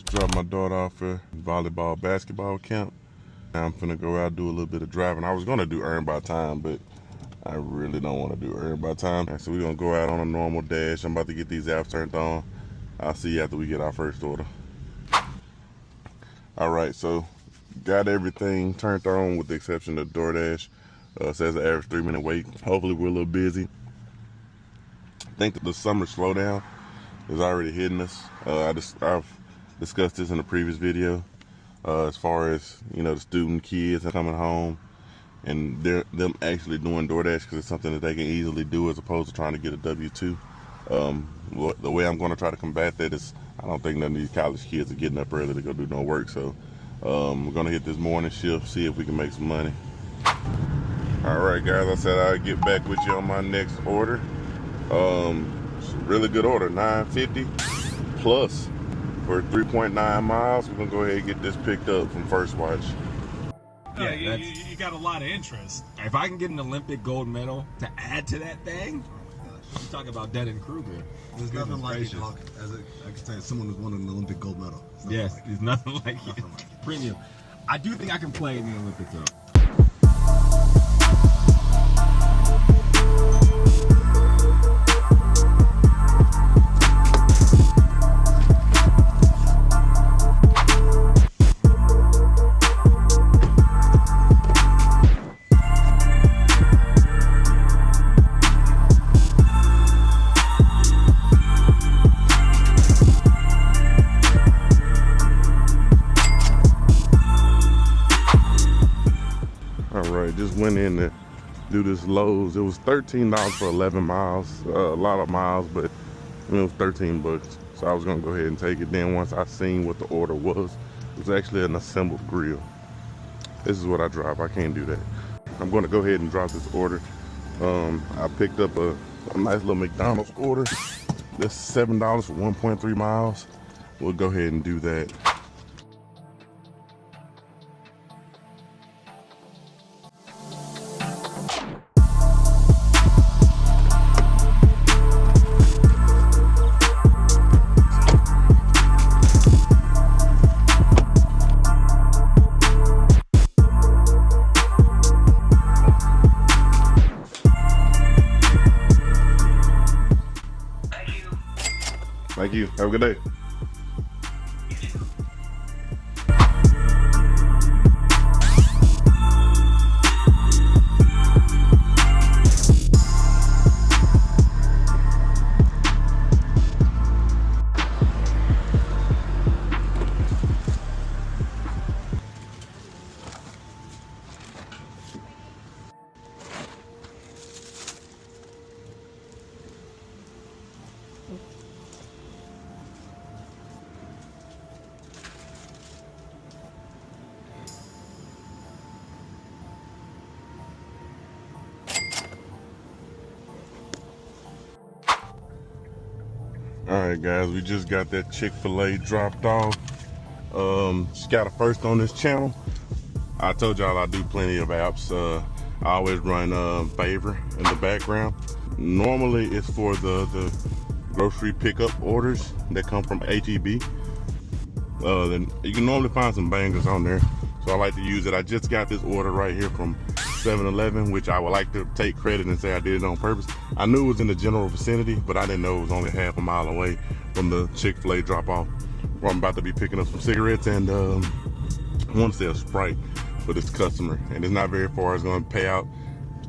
Dropped my daughter off at volleyball, basketball camp. Now I'm finna go out, do a little bit of driving. I was gonna do earn by time, but I really don't want to do earn by time. So we're gonna go out on a normal dash. I'm about to get these apps turned on. I'll see you after we get our first order. All right, so got everything turned on with the exception of DoorDash. Says the average 3-minute wait. Hopefully we're a little busy. I think that the summer slowdown is already hitting us. I've discussed this in a previous video. As far as, you know, the student kids coming home and them actually doing DoorDash because it's something that they can easily do as opposed to trying to get a W-2. The way I'm going to try to combat that is I don't think none of these college kids are getting up early to go do no work. So we're going to hit this morning shift, see if we can make some money. All right, guys, I said I'd get back with you on my next order. It's a really good order, $9.50 plus. For 3.9 miles, we're gonna go ahead and get this picked up from First Watch. Yeah, you got a lot of interest. If I can get an Olympic gold medal to add to that thing, you talk about Dunning-Kruger. There's nothing like it, Hawk. I can tell you, someone who's won an Olympic gold medal. Yes, there's nothing like it. Premium. I do think I can play in the Olympics though. Just went in to do this Lowe's. It was $13 for 11 miles. A lot of miles, but it was 13 bucks. So I was gonna go ahead and take it. Then once I seen what the order was, it was actually an assembled grill. This is what I drive. I can't do that. I'm gonna go ahead and drop this order. I picked up a nice little McDonald's order. That's $7 for 1.3 miles. We'll go ahead and do that. Thank you. Have a good day. Alright guys, we just got that Chick-fil-A dropped off. Just got a first on this channel. I told y'all I do plenty of apps. I always run Favor in the background. Normally it's for the grocery pickup orders that come from HEB. Then you can normally find some bangers on there. So I like to use it. I just got this order right here from 7-Eleven, which I would like to take credit and say I did it on purpose. I knew it was in the general vicinity, but I didn't know it was only half a mile away from the Chick-fil-A drop-off where I'm about to be picking up some cigarettes and I want to say a Sprite for this customer. And it's not very far. It's going to pay out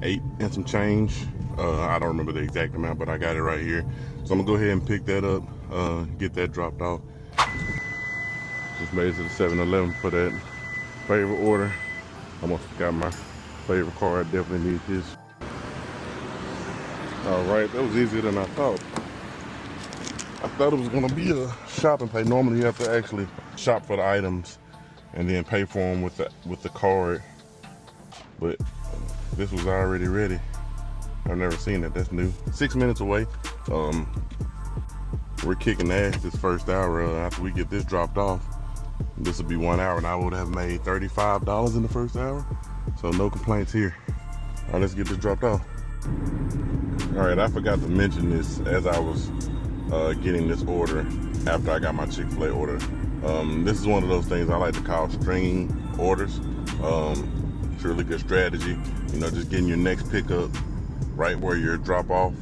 $8 and some change. I don't remember the exact amount, but I got it right here. So I'm going to go ahead and pick that up, get that dropped off. Just made it to the 7-Eleven for that Favor order. Almost got my Favor card. Definitely need this. All right, that was easier than I thought. I thought it was gonna be a shop and pay. Normally you have to actually shop for the items and then pay for them with the card. But this was already ready. I've never seen it. That's new. 6 minutes away. We're kicking ass this first hour. After we get this dropped off, this will be 1 hour, and I would have made $35 in the first hour. So no complaints here. All right, let's get this dropped off. All right, I forgot to mention this as I was getting this order after I got my Chick-fil-A order This is one of those things I like to call stringing orders. It's a really good strategy. You know, just getting your next pickup right where your drop-off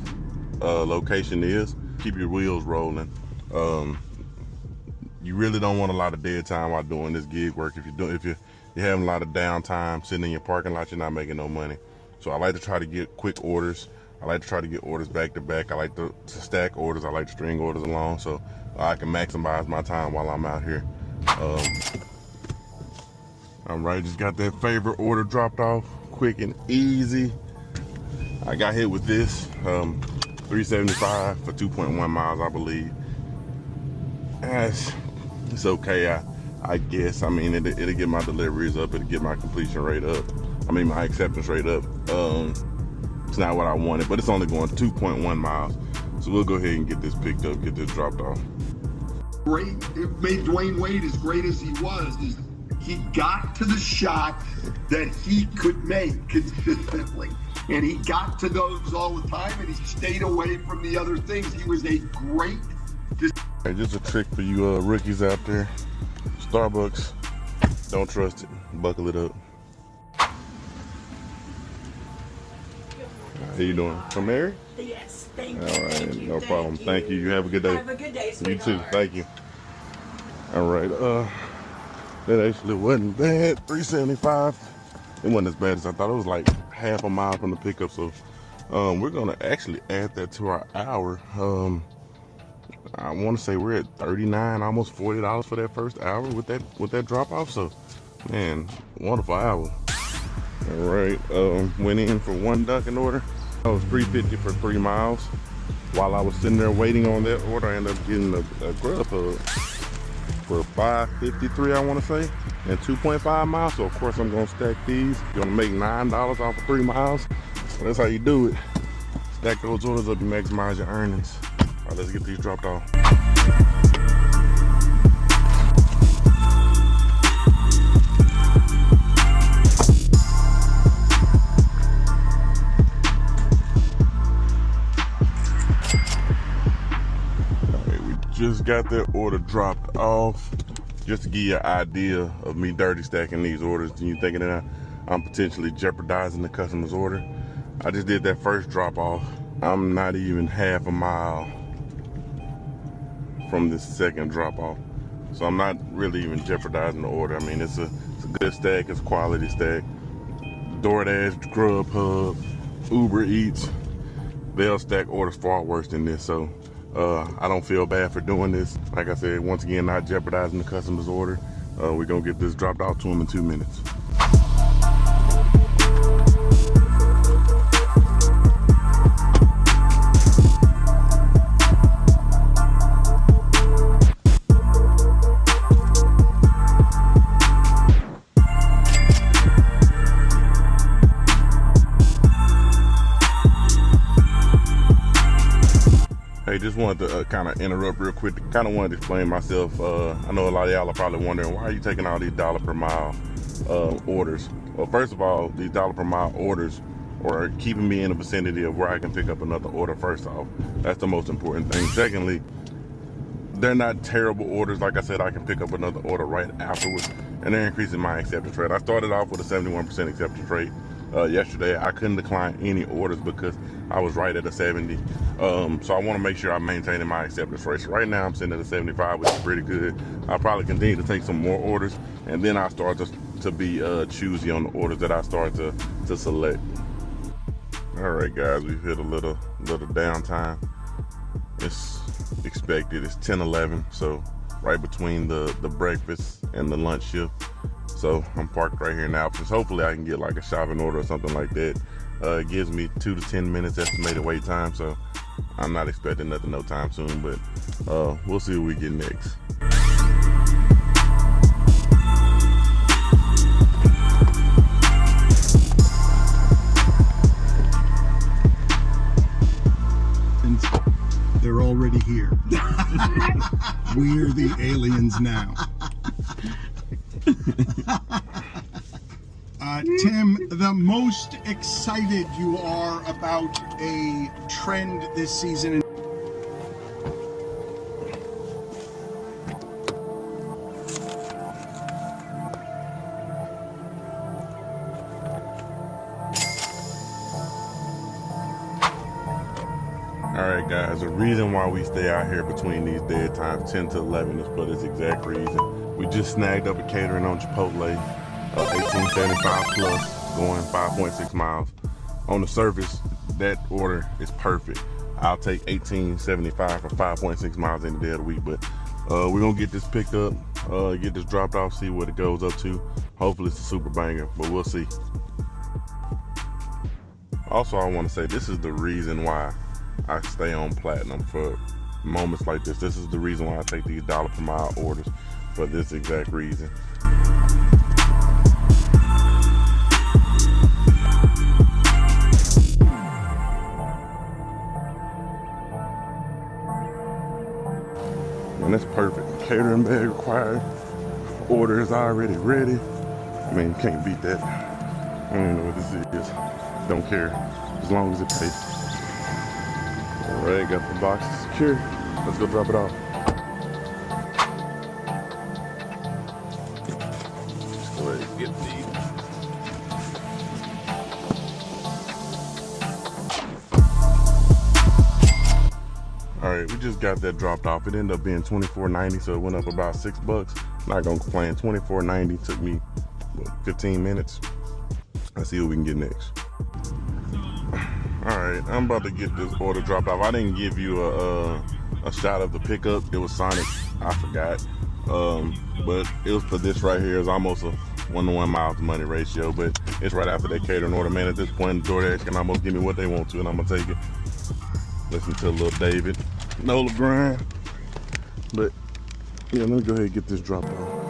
location is. Keep your wheels rolling. You really don't want a lot of dead time while doing this gig work. If you're having a lot of downtime sitting in your parking lot, you're not making no money. So I like to try to get quick orders. I like to try to get orders back to back. I like to stack orders. I like to string orders along so I can maximize my time while I'm out here. All right, just got that favorite order dropped off, quick and easy. I got hit with this, $3.75 for 2.1 miles, I believe. It's okay, I guess. I mean, it'll get my deliveries up. It'll get my completion rate up. I mean, my acceptance rate up. It's not what I wanted, but it's only going 2.1 miles. So we'll go ahead and get this picked up, get this dropped off. Great, it made Dwayne Wade as great as he was. Is he got to the shot that he could make consistently. And he got to those all the time, and he stayed away from the other things. He was a great... Hey, just a trick for you rookies out there. Starbucks, don't trust it. Buckle it up. How you doing? From Mary? Yes, thank you. All right, Thank you, no problem. Thank you. You have a good day. Have a good day, You sweetheart. too. Thank you. All right. That actually wasn't bad. $3.75. It wasn't as bad as I thought. It was like half a mile from the pickup. So we're gonna actually add that to our hour. I want to say we're at $39, almost $40 for that first hour with that drop off. So, man, wonderful hour. All right. Went in for one Dunkin' order. That was $3.50 for 3 miles. While I was sitting there waiting on that order, I ended up getting a GrubHub for $5.53, I want to say, and 2.5 miles. So of course I'm gonna stack these. You're gonna make $9 off of 3 miles. So that's how you do it. Stack those orders up, you maximize your earnings. All right, let's get these dropped off. Just got that order dropped off. Just to give you an idea of me dirty stacking these orders, and you thinking that I'm potentially jeopardizing the customer's order. I just did that first drop off. I'm not even half a mile from this second drop off. So I'm not really even jeopardizing the order. I mean, it's a good stack, it's a quality stack. DoorDash, GrubHub, Uber Eats, they'll stack orders far worse than this. So I don't feel bad for doing this. Like I said, once again, not jeopardizing the customer's order. We're gonna get this dropped off to them in 2 minutes. Hey, just wanted to kind of interrupt real quick. Kind of wanted to explain myself. I know a lot of y'all are probably wondering, why are you taking all these dollar per mile orders? Well, first of all, these dollar per mile orders are keeping me in the vicinity of where I can pick up another order. First off, that's the most important thing. Secondly, they're not terrible orders. Like I said, I can pick up another order right afterwards, and they're increasing my acceptance rate. I started off with a 71% acceptance rate. Yesterday I couldn't decline any orders because I was right at a 70. So I want to make sure I'm maintaining my acceptance rate. So right now I'm sitting at a 75, which is pretty good. I'll probably continue to take some more orders, and then I'll start to be choosy on the orders that I start to select. All right, guys, we've hit a little downtime. It's expected. It's 10:11, so right between the breakfast and the lunch shift. So I'm parked right here now, because hopefully I can get like a shopping order or something like that. It gives me 2 to 10 minutes estimated wait time, so I'm not expecting nothing no time soon, but we'll see what we get next. And they're already here. We're the aliens now. Tim, the most excited you are about a trend this season? Alright guys, the reason why we stay out here between these dead times 10 to 11 is for this exact reason. We just snagged up a catering on Chipotle, 1875 plus, going 5.6 miles. On the surface, that order is perfect. I'll take 1875 for 5.6 miles any day of the week, but we're gonna get this picked up, get this dropped off, see what it goes up to. Hopefully it's a super banger, but we'll see. Also, I want to say this is the reason why I stay on platinum for moments like this. This is the reason why I take these dollar per mile orders, for this exact reason. And that's perfect. Catering bag required. Order is already ready. I mean, you can't beat that. I don't even know what this is. Don't care, as long as it pays. All right, got the box secure. Let's go drop it off. Let's go ahead and get these. All right, we just got that dropped off. It ended up being $24.90, so it went up about $6. Not gonna complain. $24.90 took me, what, 15 minutes. Let's see what we can get next. All right, I'm about to get this order dropped off. I didn't give you a shot of the pickup. It was Sonic, I forgot. But it was for this right here. It's almost a 1-to-1 miles to money ratio, but it's right after that catering order. Man, at this point, DoorDash can almost give me what they want to, and I'm gonna take it. Listen to little David, no LeGrand. But yeah, let me go ahead and get this dropped off.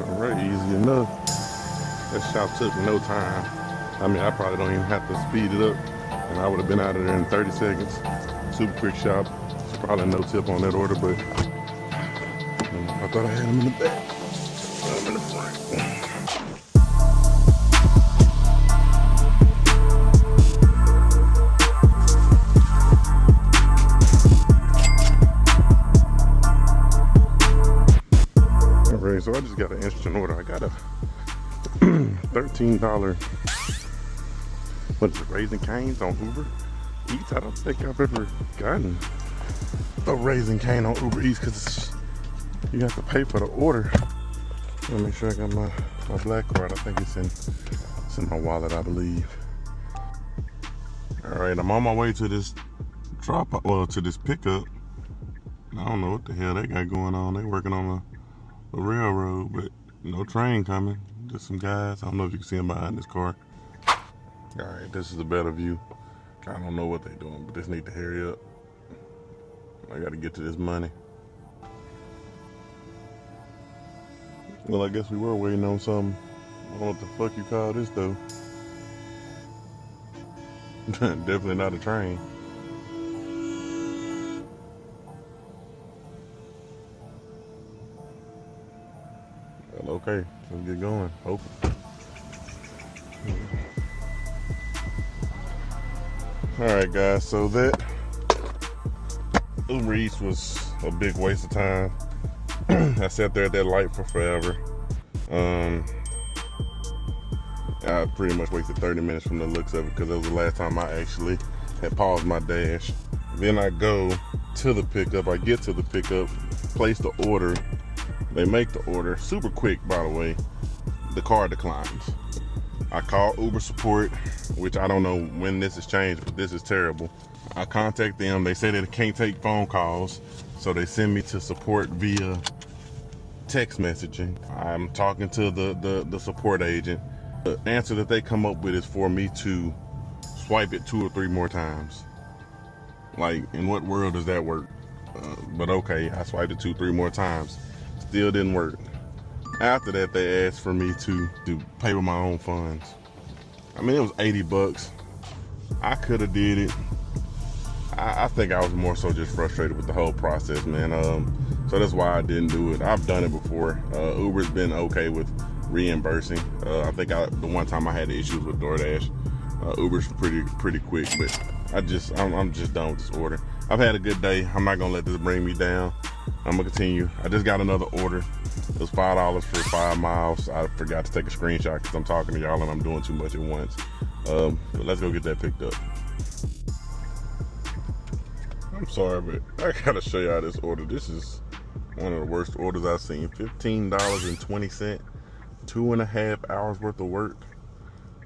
Alright, easy enough. That shop took no time. I mean, I probably don't even have to speed it up, and I would have been out of there in 30 seconds. Super quick shop. There's probably no tip on that order, but I thought I had them in the back. I'm in the front. So I just got an instant order. I got a $13, what is it, Raising Cane's on Uber Eats. I don't think I've ever gotten a Raising Cane on Uber Eats because you have to pay for the order. Let me make sure I got my black card. I think it's in my wallet, I believe. All right, I'm on my way to this to this pickup. I don't know what the hell they got going on. They working on a railroad, but no train coming. Just some guys. I don't know if you can see them behind this car. All right, this is a better view. I don't know what they're doing, but just need to hurry up. I got to get to this money. Well, I guess we were waiting on something. I don't know what the fuck you call this though. Definitely not a train. Well, okay, let's get going. Hopefully. Alright guys, so that Uber Eats was a big waste of time. I sat there at that light for forever. I pretty much wasted 30 minutes from the looks of it because that was the last time I actually had paused my dash. Then I go to the pickup, I get to the pickup, place the order. They make the order super quick, by the way. The car declines. I call Uber support, which I don't know when this has changed, but this is terrible. I contact them. They say that they can't take phone calls, so they send me to support via text messaging. I'm talking to the support agent. The answer that they come up with is for me to swipe it 2 or 3 more times. Like, in what world does that work? But okay, I swiped it 2 or 3 more times. Still didn't work. After that, they asked for me to pay with my own funds. I mean, it was $80. I could have did it. I think I was more so just frustrated with the whole process, man. So that's why I didn't do it. I've done it before. Uber's been okay with reimbursing. I think the one time I had issues with DoorDash. Uber's pretty quick, but I'm just done with this order. I've had a good day. I'm not gonna let this bring me down. I'm gonna continue. I just got another order. It was $5 for 5 miles. I forgot to take a screenshot because I'm talking to y'all and I'm doing too much at once. But let's go get that picked up. I'm sorry, but I gotta show y'all this order. This is one of the worst orders I've seen. $15.20, 2.5 hours worth of work.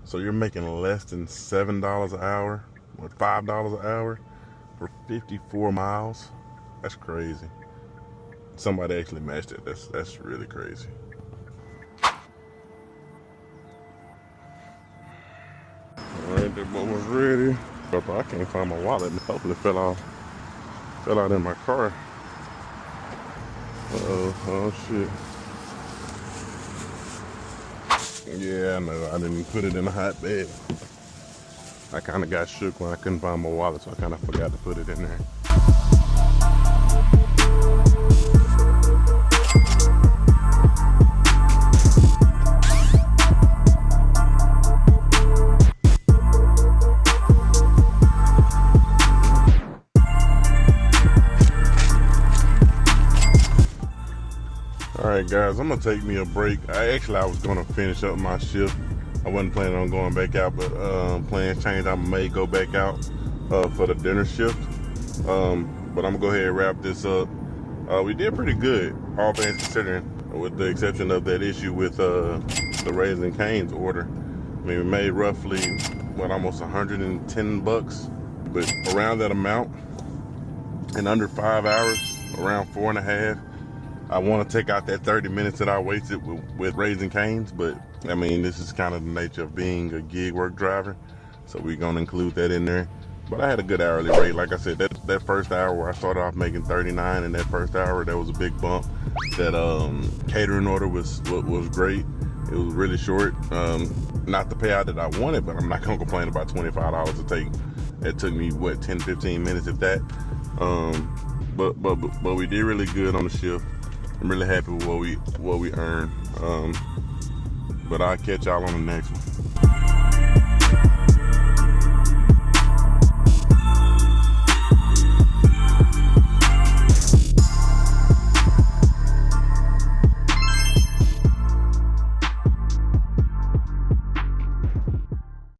So you're making less than $7 an hour, or $5 an hour for 54 miles. That's crazy. Somebody actually matched it. That's really crazy. All right, that boat was ready. I can't find my wallet. Hopefully it fell out in my car. Oh shit. Yeah, I know. I didn't put it in a hot bed. I kind of got shook when I couldn't find my wallet, so I kind of forgot to put it in there. Alright guys, I'm gonna take me a break. I was gonna finish up my shift. I wasn't planning on going back out, but plans changed. I may go back out for the dinner shift. But I'm gonna go ahead and wrap this up. We did pretty good, all things considering, with the exception of that issue with the Raising Cane's order. I mean, we made roughly, almost $110, but around that amount in under 5 hours, around 4.5. I want to take out that 30 minutes that I wasted with Raising Cane's, but I mean, this is kind of the nature of being a gig work driver, so we're gonna include that in there. But I had a good hourly rate. Like I said, that first hour where I started off making 39, in that first hour, that was a big bump. That catering order was great. It was really short. Not the payout that I wanted, but I'm not gonna complain about $25 to take. It took me 10, 15 minutes if that. But we did really good on the shift. I'm really happy with what we earned. But I'll catch y'all on the next one.